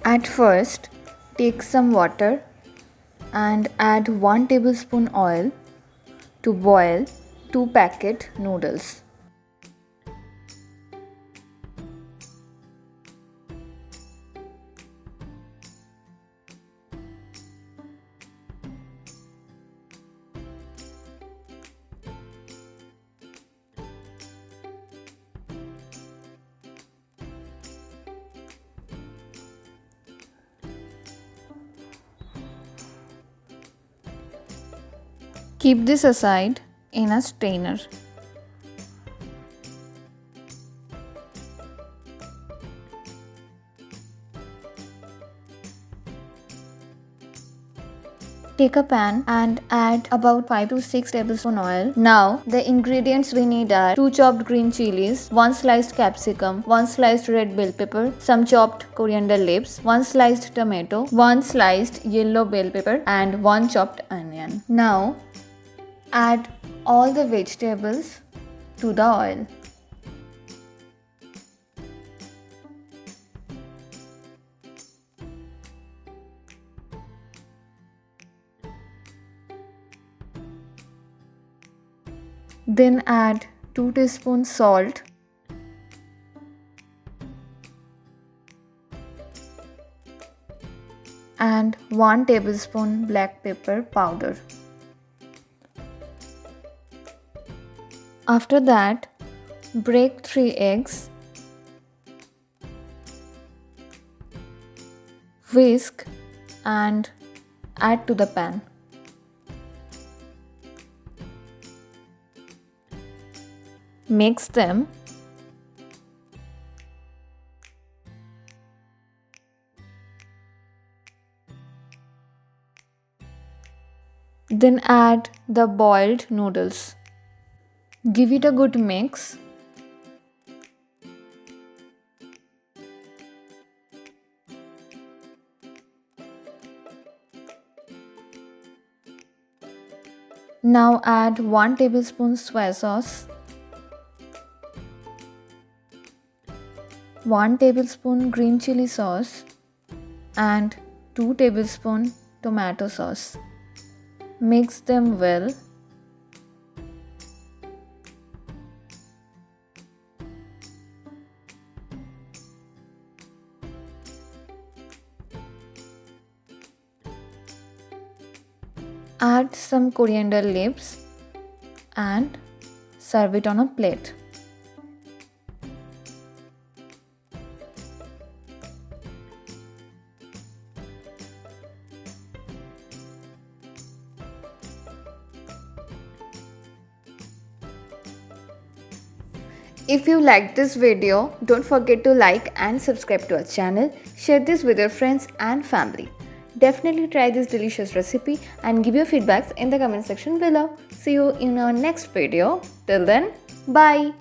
At first, take some water and add 1 tablespoon oil to boil 2 packet noodles. Keep this aside in a strainer. Take a pan and add about 5 to 6 tablespoon oil. Now the ingredients we need are 2 chopped green chilies, 1 sliced capsicum, 1 sliced red bell pepper, some chopped coriander leaves, 1 sliced tomato, 1 sliced yellow bell pepper and 1 chopped onion. Now add all the vegetables to the oil. Then add 2 teaspoons salt and 1 tablespoon black pepper powder. After that, break 3 eggs, whisk and add to the pan. Mix them. Then add the boiled noodles. Give it a good mix. Now add 1 tablespoon soy sauce, 1 tablespoon green chili sauce and 2 tablespoon tomato sauce. Mix them well. Add some coriander leaves and serve it on a plate. If you liked this video, don't forget to like and subscribe to our channel. Share this with your friends and family. Definitely try this delicious recipe and give your feedbacks in the comment section below. See you in our next video. Till then, bye.